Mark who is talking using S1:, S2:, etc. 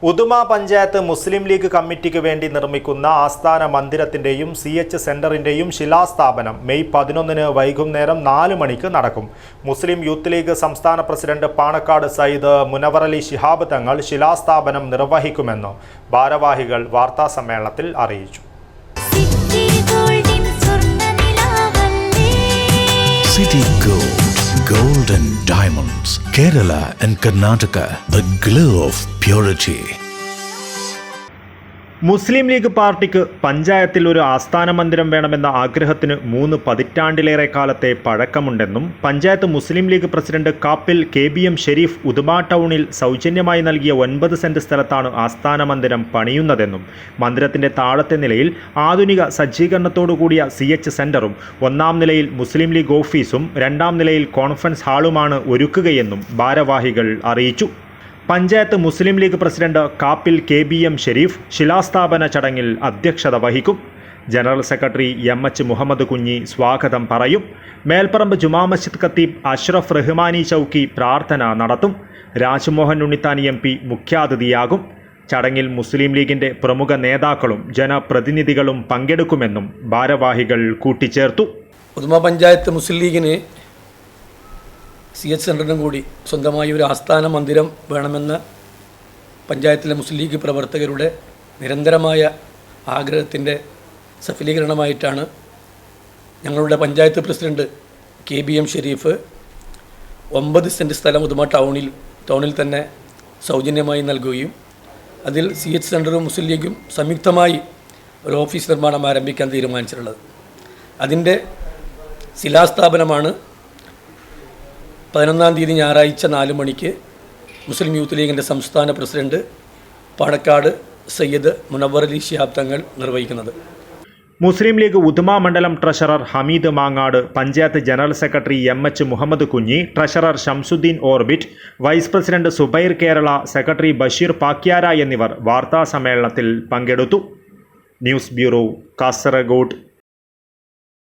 S1: Uduma panchayat Muslim league കമ്മിറ്റിക്ക് വേണ്ടി നിർമ്മിക്കുന്ന ആസ്ഥാന മന്ദിരത്തിന്റെയും CH സെന്ററിന്റെയും ശിലാസ്ഥാപനം മെയ് 11-ന് വൈകുന്നേരം 4 മണിക്ക് നടക്കും. മുസ്ലിം യൂത്ത് ലീഗ് സംസ്ഥാന പ്രസിഡന്റ് പാണക്കാട് സയ്യിദ് മുനവറലി ശിഹാബ് തങ്ങൾ ശിലാസ്ഥാപനം നിർവഹിക്കുമെന്ന് ഭാരവാഹികൾ വാർത്താസമ്മേളനത്തിൽ അറിയിച്ചു.
S2: City Gold and Diamonds, Kerala and Karnataka, the glow of purity.
S1: Muslim league പാർട്ടിക്ക് പഞ്ചായത്തിൽ ഒരു ആസ്ഥാന മന്ദിരം വേണമെന്ന ആഗ്രഹത്തിന് 3 പതിറ്റാണ്ടിലേറെ കാലത്തെ പഴക്കമുണ്ടെന്നും panchayat Muslim League president Kappil KBM Sharif Uduma ടൗണിൽ സൗജന്യമായി നൽകിയ 9 സെന്റ് സ്ഥലത്താണ് ആസ്ഥാന മന്ദിരം പണിയുന്നതെന്നും മന്ദിരത്തിന്റെ താഴത്തെ നിലയിൽ ആധുനിക സജ്ജീകരണത്തോടുകൂടിയ CH സെന്ററും 1-ാം നിലയിൽ മുസ്ലിം ലീഗ് ഓഫീസും 2-ാം നിലയിൽ കോൺഫറൻസ് ഹാളുമാണ് ഒരുക്കുകയെന്നും ഭാരവാഹികൾ അറിയിച്ചു. Panchayat Muslim League president Kappil KBM Sharif ശിലാസ്ഥാപന ചടങ്ങിൽ അധ്യക്ഷത വഹിക്കും. ജനറൽ സെക്രട്ടറി MH മുഹമ്മദ് കുഞ്ഞി സ്വാഗതം പറയും. മേൽപ്പറമ്പ് ജുമാ മസ്ജിദ് ഖത്തീബ് അഷ്റഫ് റഹ്മാനി ചൗക്കി പ്രാർത്ഥന നടത്തും. രാജ്മോഹൻ ഉണ്ണിത്താൻ MP മുഖ്യാതിഥിയാകും. ചടങ്ങിൽ മുസ്ലിം ലീഗിന്റെ പ്രമുഖ നേതാക്കളും ജനപ്രതിനിധികളും പങ്കെടുക്കുമെന്നും ഭാരവാഹികൾ കൂട്ടിച്ചേർത്തു.
S3: ഉദുമ പഞ്ചായത്ത് മുസ്ലിം ലീഗിന് CH സെൻ്ററിനും കൂടി സ്വന്തമായി ഒരു ആസ്ഥാന മന്ദിരം വേണമെന്ന പഞ്ചായത്തിലെ മുസ്ലിം ലീഗ് പ്രവർത്തകരുടെ നിരന്തരമായ ആഗ്രഹത്തിൻ്റെ സഫലീകരണമായിട്ടാണ് ഞങ്ങളുടെ panchayat president KBM Sharif 9 cent സ്ഥലം ഉദുമ ടൗണിൽ തന്നെ സൗജന്യമായി നൽകുകയും അതിൽ CH സെൻ്ററും മുസ്ലിം ലീഗും സംയുക്തമായി ഒരു ഓഫീസ് നിർമ്മാണം ആരംഭിക്കാൻ തീരുമാനിച്ചിട്ടുള്ളത്. അതിൻ്റെ ശിലാസ്ഥാപനമാണ് 11-ാം തീയതി ഞായറാഴ്ച 4 മണിക്ക് മുസ്ലിം യൂത്ത് ലീഗിൻ്റെ സംസ്ഥാന പ്രസിഡന്റ് പാണക്കാട് സയ്യിദ് മുനവറലി ശിഹാബ് തങ്ങൾ നിർവഹിക്കുന്നത്.
S1: മുസ്ലിം ലീഗ് ഉദുമ മണ്ഡലം treasurer Hameed Mangad, panchayat general secretary MH Muhammad Kunhi, treasurer Shamsuddin orbit, vice president Zubair Kerala, secretary Basheer Pakyara എന്നിവർ വാർത്താ സമ്മേളനത്തിൽ പങ്കെടുത്തു. News bureau, Kasaragod.